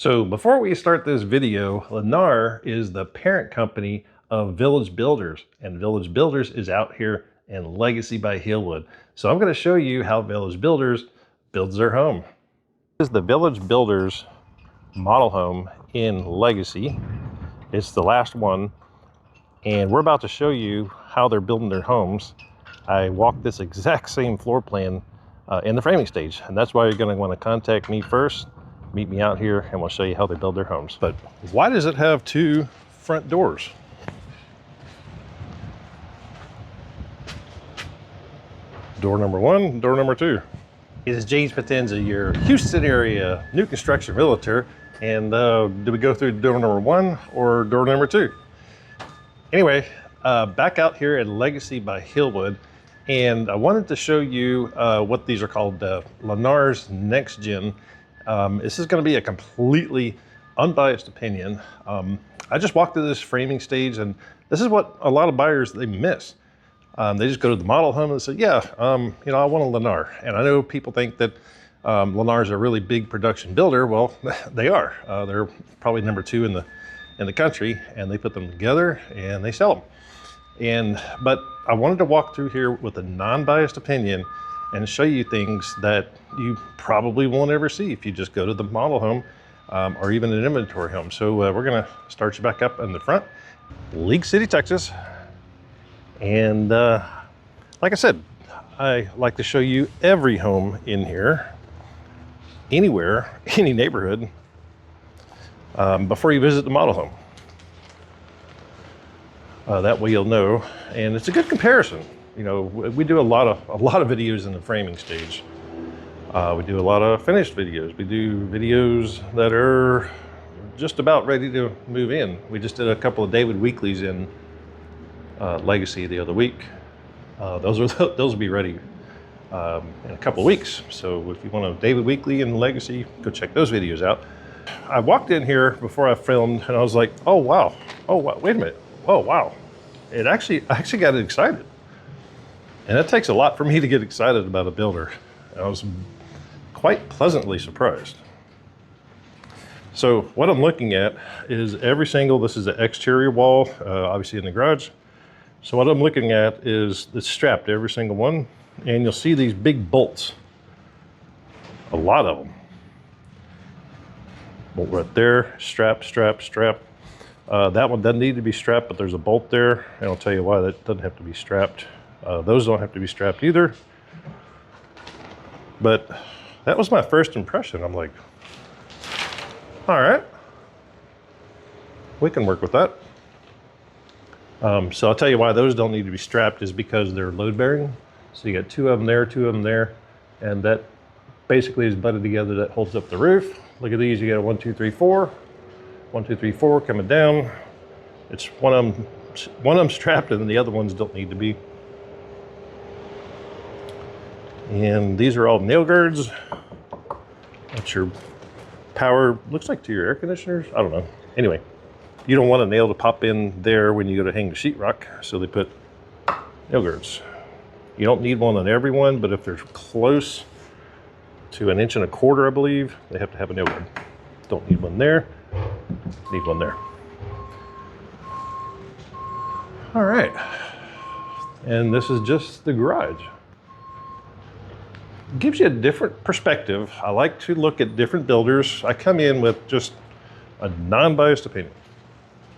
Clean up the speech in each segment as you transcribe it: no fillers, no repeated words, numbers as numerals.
So before we start this video, Lennar is the parent company of Village Builders, and Village Builders is out here in Legacy by Hillwood. So I'm going to show you how Village Builders builds their home. This is the Village Builders model home in Legacy. It's the last one, and we're about to show you how they're building their homes. I walked this exact same floor plan in the framing stage, and that's why you're going to want to contact me first. Meet me out here and we'll show you how they build their homes. But why does it have two front doors? Door number one, door number two. This is James Potenza, your Houston area new construction realtor. And do we go through door number one or door number two? Anyway, back out here at Legacy by Hillwood. And I wanted to show you what these are called, Lennar's Next Gen. This is going to be a completely unbiased opinion. I just walked through this framing stage, and this is what a lot of buyers, they miss. They just go to the model home and say, yeah, I want a Lennar. And I know people think that Lennar's a really big production builder. Well, they are. They're probably number two in the country, and they put them together and they sell them. But I wanted to walk through here with a non-biased opinion and show you things that you probably won't ever see if you just go to the model home or even an inventory home. So we're gonna start you back up in the front, League City, Texas. And like I said, I like to show you every home in here, anywhere, any neighborhood, before you visit the model home. That way you'll know, and it's a good comparison. You know, we do a lot of videos in the framing stage. We do a lot of finished videos. We do videos that are just about ready to move in. We just did a couple of David Weeklies in Legacy the other week. Those will be ready in a couple of weeks. So if you want a David Weekly in Legacy, go check those videos out. I walked in here before I filmed, and I was like, oh wow, wait a minute, oh wow. I actually got excited. And it takes a lot for me to get excited about a builder. I was quite pleasantly surprised. So what I'm looking at is this is the exterior wall, obviously in the garage. So what I'm looking at is it's strapped, every single one. And you'll see these big bolts, a lot of them. Bolt right there, strap. That one doesn't need to be strapped, but there's a bolt there. And I'll tell you why that doesn't have to be strapped. Those don't have to be strapped either. But that was my first impression. I'm like, all right, we can work with that. So I'll tell you why those don't need to be strapped is because they're load bearing. So you got two of them there, and that basically is butted together. That holds up the roof. Look at these, you got a 1, 2, 3, 4. 1, 2, 3, 4 coming down. It's one of them strapped, and the other ones don't need to be. And these are all nail guards. That's your power, looks like to your air conditioners. I don't know. Anyway, you don't want a nail to pop in there when you go to hang the sheetrock, so they put nail guards. You don't need one on every one, but if they're close to 1.25 inches, I believe, they have to have a nail guard. Don't need one there, need one there. All right, and this is just the garage. Gives you a different perspective. I like to look at different builders. I come in with just a non-biased opinion,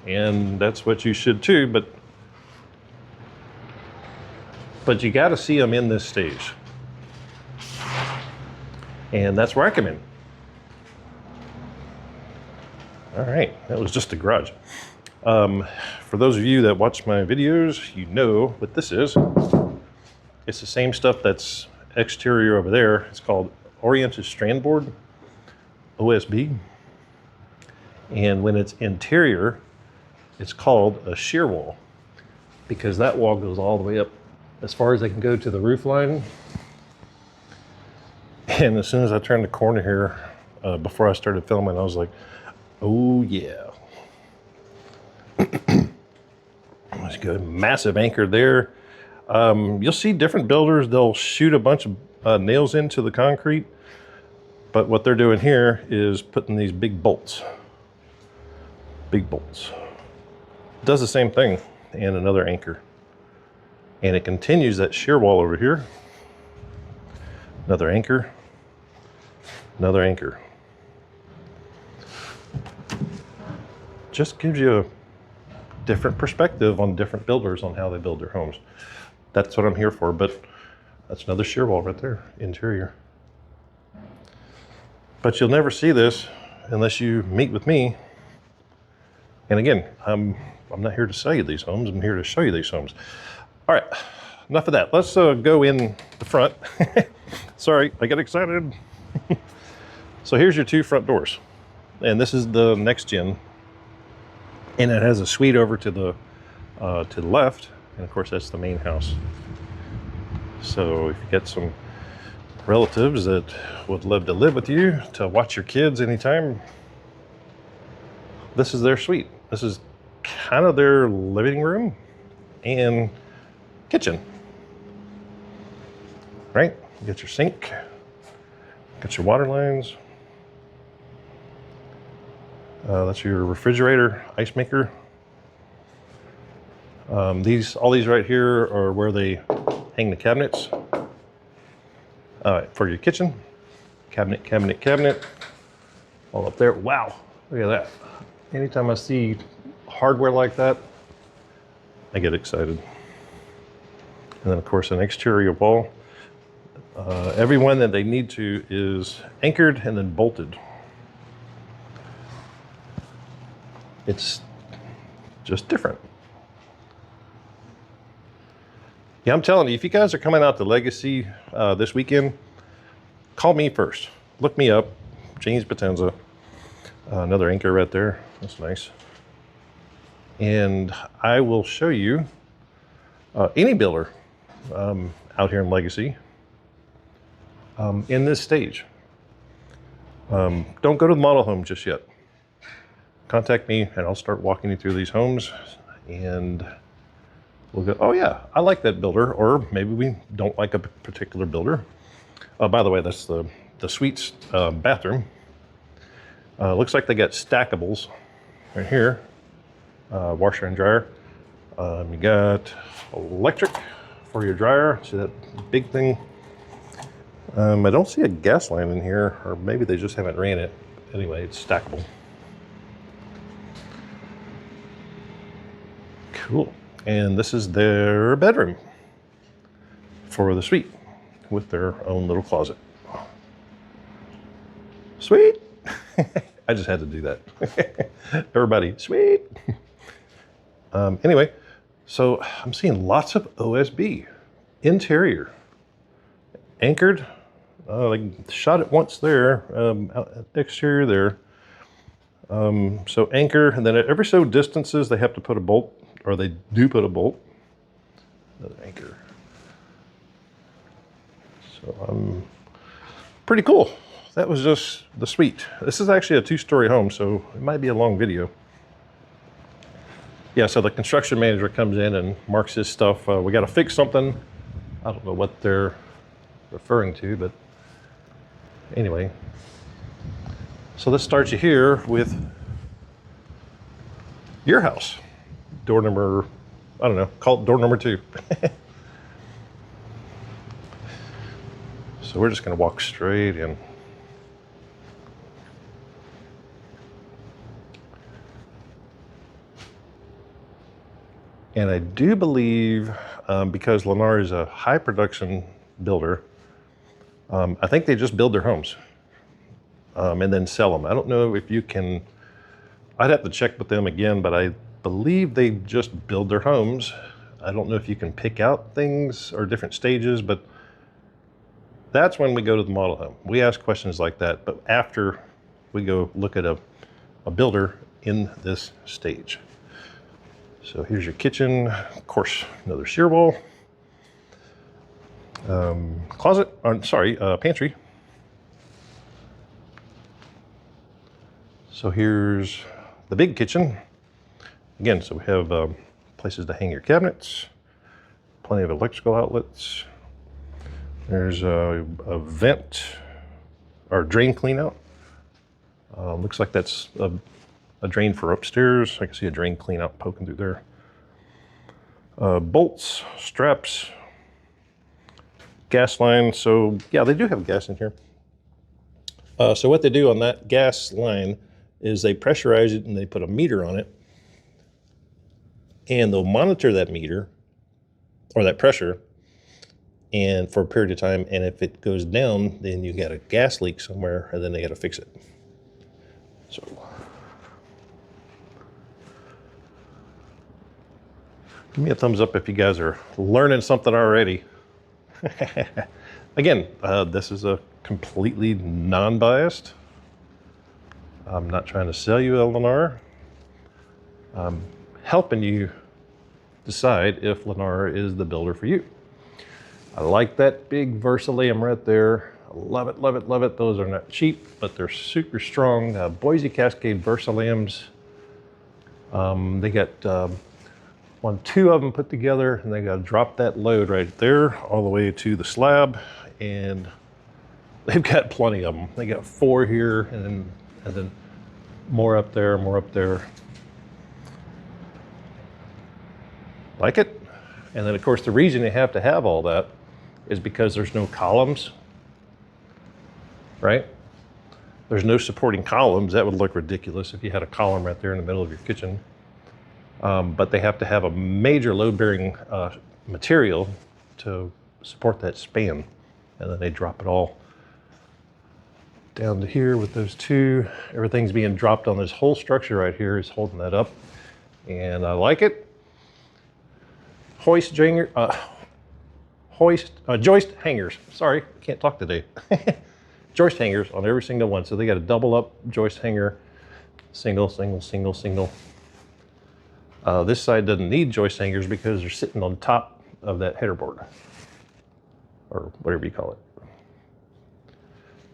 and that's what you should too, but you got to see them in this stage, and that's where I come in. All right, that was just the garage. For those of you that watch my videos, you know what this is. It's the same stuff that's exterior over there. It's called Oriented Strand Board, OSB. And when it's interior, it's called a shear wall, because that wall goes all the way up as far as they can go to the roof line. And as soon as I turned the corner here, before I started filming, I was like, oh yeah. Let's go, massive anchor there. You'll see different builders, they'll shoot a bunch of nails into the concrete. But what they're doing here is putting these big bolts. Big bolts. It does the same thing, and another anchor. And it continues that shear wall over here. Another anchor. Another anchor. Just gives you a different perspective on different builders on how they build their homes. That's what I'm here for, but that's another shear wall right there, interior. But you'll never see this unless you meet with me. And again, I'm not here to sell you these homes, I'm here to show you these homes. All right, enough of that. Let's go in the front. Sorry, I got excited. So here's your two front doors. And this is the next gen. And it has a suite over to the left. And of course, that's the main house. So if you get some relatives that would love to live with you, to watch your kids anytime, this is their suite. This is kind of their living room and kitchen, right? You got your sink, got your water lines. That's your refrigerator, ice maker. All these right here are where they hang the cabinets. For your kitchen, cabinet, all up there. Wow, look at that. Anytime I see hardware like that, I get excited. And then of course an exterior wall. Every one that they need to is anchored and then bolted. It's just different. Yeah, I'm telling you, if you guys are coming out to Legacy this weekend, call me first. Look me up, James Potenza. Another anchor right there, that's nice. And I will show you any builder out here in Legacy in this stage. Don't go to the model home just yet. Contact me and I'll start walking you through these homes, and we'll go, oh yeah, I like that builder, or maybe we don't like a particular builder. By the way, that's the suite's bathroom. Looks like they got stackables right here, washer and dryer. You got electric for your dryer. See that big thing? I don't see a gas line in here, or maybe they just haven't ran it. Anyway, it's stackable. Cool. And this is their bedroom for the suite with their own little closet. Sweet. I just had to do that. Everybody, sweet. Anyway, so I'm seeing lots of OSB interior, anchored. They shot it once there, exterior there. So anchor, and then at every so distances they have to put a bolt, or they do put a bolt. Another anchor. So pretty cool. That was just the suite. This is actually a 2-story home, so it might be a long video. Yeah, so the construction manager comes in and marks his stuff. We got to fix something. I don't know what they're referring to, but anyway. So this starts you here with your house. Door number, I don't know, call it door number 2. So we're just going to walk straight in. And I do believe, because Lennar is a high production builder, I think they just build their homes and then sell them. I don't know if you can, I'd have to check with them again, but I believe they just build their homes. I don't know if you can pick out things or different stages, but that's when we go to the model home. We ask questions like that, but after we go look at a builder in this stage. So here's your kitchen, of course, another shear wall. Closet, pantry. So here's the big kitchen. Again, so we have places to hang your cabinets, plenty of electrical outlets. There's a vent or drain clean out. Looks like that's a drain for upstairs. I can see a drain clean out poking through there. Bolts, straps, gas line. So yeah, they do have gas in here. So what they do on that gas line is they pressurize it and they put a meter on it, and they'll monitor that meter or that pressure and for a period of time, and if it goes down, then you got a gas leak somewhere, and then they got to fix it. So give me a thumbs up if you guys are learning something already. Again, this is a completely non-biased. I'm not trying to sell you a Lennar. I'm helping you decide if Lennar is the builder for you. I like that big Versailles right there. I love it, love it, love it. Those are not cheap, but they're super strong. Boise Cascade Versailles. They got two of them put together, and they got to drop that load right there all the way to the slab, and they've got plenty of them. They got 4 here, and then more up there, more up there. Like it? And then of course the reason you have to have all that is because there's no columns, right? There's no supporting columns. That would look ridiculous if you had a column right there in the middle of your kitchen. But they have to have a major load-bearing material to support that span. And then they drop it all down to here with those 2. Everything's being dropped on this whole structure right here is holding that up. And I like it. Joist hangers. Sorry, can't talk today. Joist hangers on every single one. So they got a double up joist hanger, single, single, single, single. This side doesn't need joist hangers because they're sitting on top of that header board, or whatever you call it.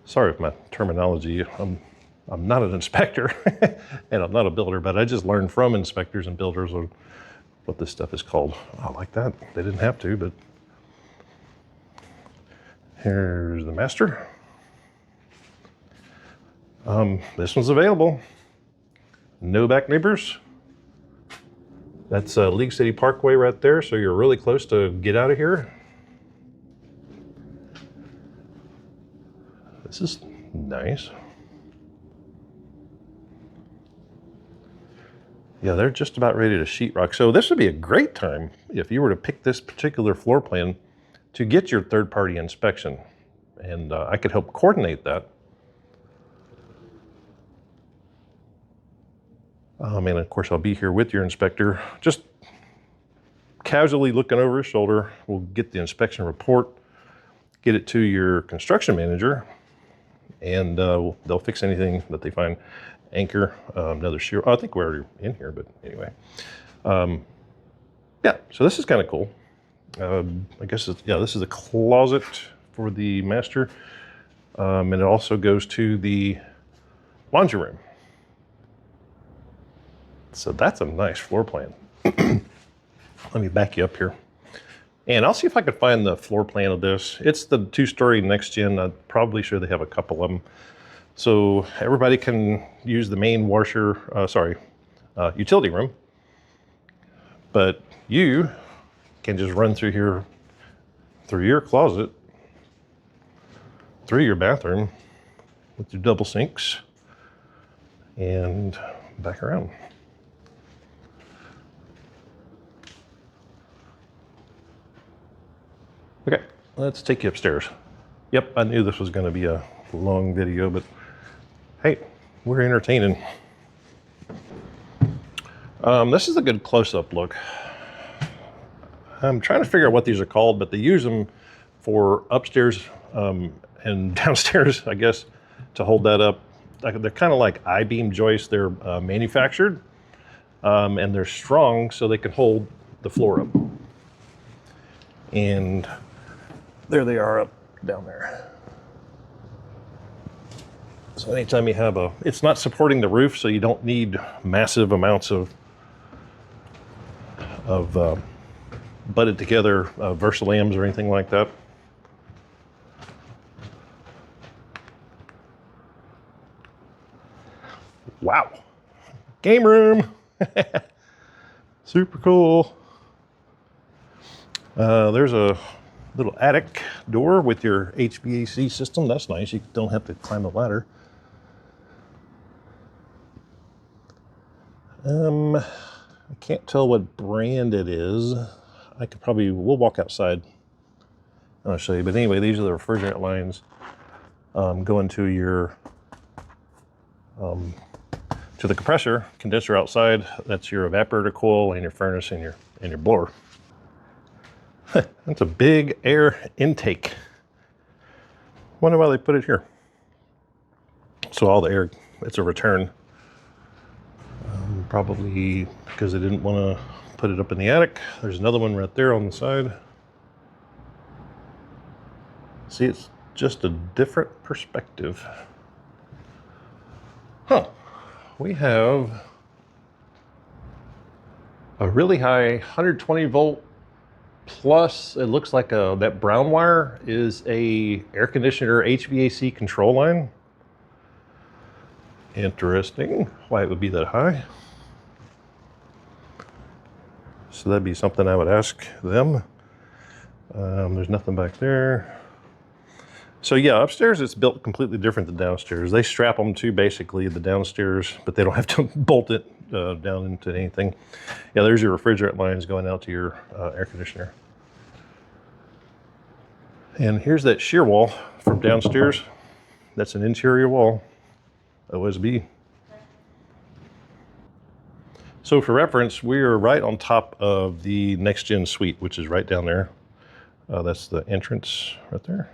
Sorry if my terminology, I'm not an inspector and I'm not a builder, but I just learned from inspectors and builders what this stuff is called. I like that. They didn't have to, but here's the master. This one's available. No back neighbors. That's League City Parkway right there, so you're really close to get out of here. This is nice. Yeah, they're just about ready to sheetrock. So this would be a great time if you were to pick this particular floor plan to get your third-party inspection. And I could help coordinate that. And of course, I'll be here with your inspector, just casually looking over his shoulder. We'll get the inspection report, get it to your construction manager, and they'll fix anything that they find. Anchor, another shear. Oh, I think we're already in here, but anyway. Yeah, so this is kind of cool. I guess this is a closet for the master. And it also goes to the laundry room. So that's a nice floor plan. Let me back you up here. And I'll see if I can find the floor plan of this. It's the 2-story next gen. I'm probably sure they have a couple of them. So everybody can use the main utility room. But you can just run through here, through your closet, through your bathroom with your double sinks, and back around. Okay, let's take you upstairs. Yep, I knew this was going to be a long video, but hey, we're entertaining. This is a good close-up look. I'm trying to figure out what these are called, but they use them for upstairs and downstairs, I guess, to hold that up. They're kind of like I-beam joists. They're manufactured, and they're strong so they can hold the floor up. And there they are up down there. So anytime you have it's not supporting the roof, so you don't need massive amounts of butted together Versalams or anything like that. Wow. Game room. Super cool. There's a little attic door with your HVAC system. That's nice. You don't have to climb the ladder. I can't tell what brand it is. We'll walk outside and I'll show you. But anyway, these are the refrigerant lines going to your to the compressor condenser outside. That's your evaporator coil and your furnace and your blower. That's a big air intake. Wonder why they put it here. So all the air, it's a return. Probably because they didn't want to put it up in the attic. There's another one right there on the side. See, it's just a different perspective. Huh. We have a really high 120 volt plus, it looks like that brown wire is a air conditioner HVAC control line. Interesting why it would be that high. So that'd be something I would ask them. There's nothing back there. So yeah, upstairs it's built completely different than downstairs. They strap them to basically the downstairs, but they don't have to bolt it down into anything. Yeah, there's your refrigerant lines going out to your air conditioner. And here's that shear wall from downstairs. That's an interior wall, OSB. So for reference, we're right on top of the next gen suite, which is right down there. That's the entrance right there.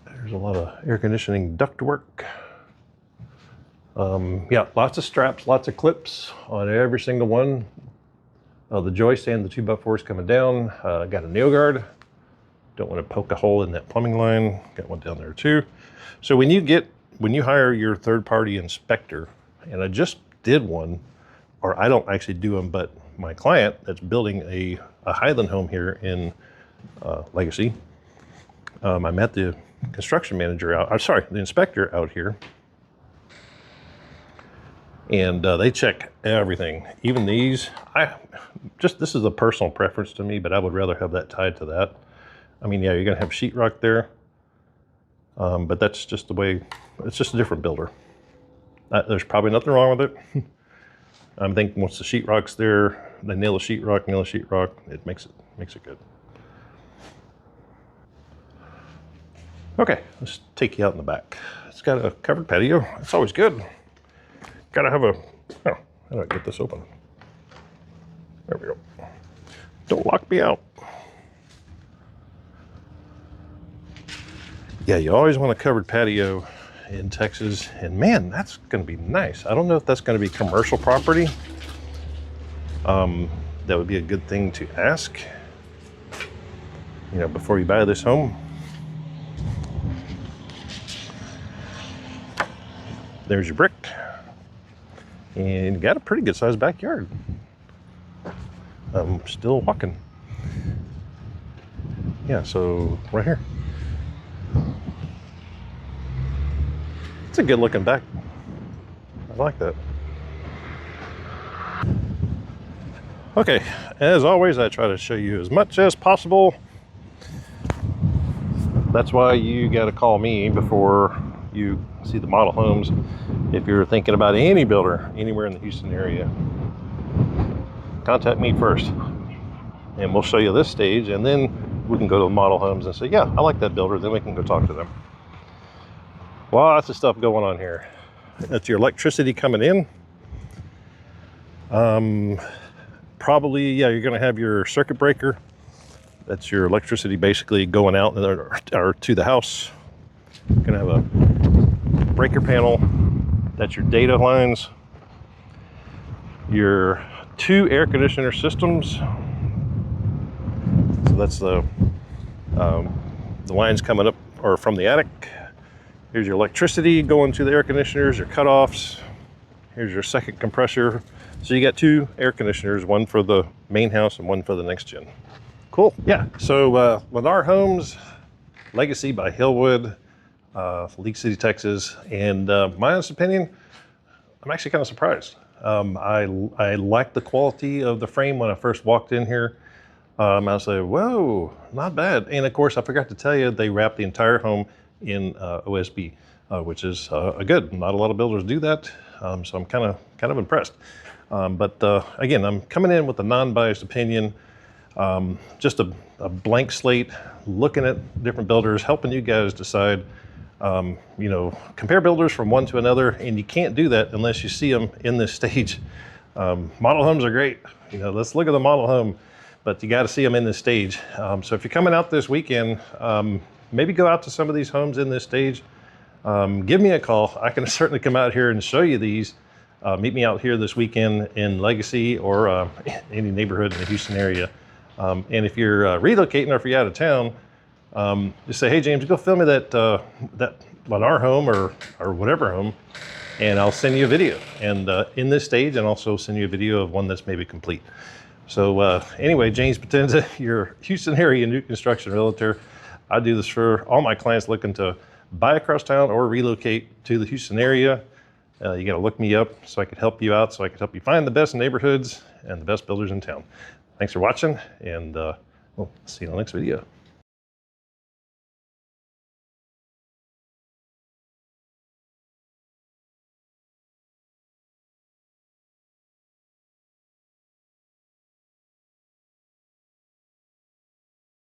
There's a lot of air conditioning ductwork. Yeah, lots of straps, lots of clips on every single one. The joist and the 2x4s coming down. Got a nail guard. Don't want to poke a hole in that plumbing line. Got one down there too. So when you hire your third-party inspector, and I just did one, or I don't actually do them, but my client that's building a Highland home here in Legacy, I met the construction manager the inspector out here, and they check everything, even these. This is a personal preference to me, but I would rather have that tied to that. I mean, yeah, you're gonna have sheetrock there, but that's just the way. It's just a different builder. There's probably nothing wrong with it. I think once the sheetrock's there, they nail the sheetrock, it makes it good. Okay, let's take you out in the back. It's got a covered patio. It's always good. Gotta have how do I get this open? There we go. Don't lock me out. Yeah, you always want a covered patio in Texas, and man, that's gonna be nice. I don't know if that's gonna be commercial property. That would be a good thing to ask, before you buy this home. There's your brick, and you got a pretty good sized backyard. I'm still walking. Yeah, so right here. It's a good looking back. I like that. Okay, as always, I try to show you as much as possible. That's why you got to call me before you see the model homes. If you're thinking about any builder anywhere in the Houston area, contact me first, and we'll show you this stage, and then we can go to the model homes and say, yeah, I like that builder. Then we can go talk to them. Lots of stuff going on here. That's your electricity coming in. Probably, yeah, you're gonna have your circuit breaker. That's your electricity basically going out or to the house. You're gonna have a breaker panel. That's your data lines. Your 2 air conditioner systems. So that's the lines coming up or from the attic. Here's your electricity going to the air conditioners, your cutoffs. Here's your second compressor. So you got 2 air conditioners, one for the main house and one for the next gen. Cool. Yeah, so Lennar Homes, Legacy by Hillwood. League City, Texas. And my honest opinion, I'm actually kind of surprised. I liked the quality of the frame when I first walked in here. I was like, whoa, not bad. And of course, I forgot to tell you, they wrapped the entire home in OSB, which is good. Not a lot of builders do that, so I'm kind of impressed. But again, I'm coming in with a non-biased opinion, just a blank slate, looking at different builders, helping you guys decide. You know, compare builders from one to another, and you can't do that unless you see them in this stage. Model homes are great. You know, let's look at the model home, but you got to see them in this stage. So if you're coming out this weekend, maybe go out to some of these homes in this stage. Give me a call. I can certainly come out here and show you these. Meet me out here this weekend in Legacy or any neighborhood in the Houston area. And if you're relocating or if you're out of town, just say, hey, James, go film me that Lennar home or whatever home, and I'll send you a video and in this stage, and also send you a video of one that's maybe complete. So anyway, James Potenza, your Houston area new construction realtor. I do this for all my clients looking to buy across town or relocate to the Houston area. You got to look me up so I could help you out, so I could help you find the best neighborhoods and the best builders in town. Thanks for watching, and we'll see you in the next video.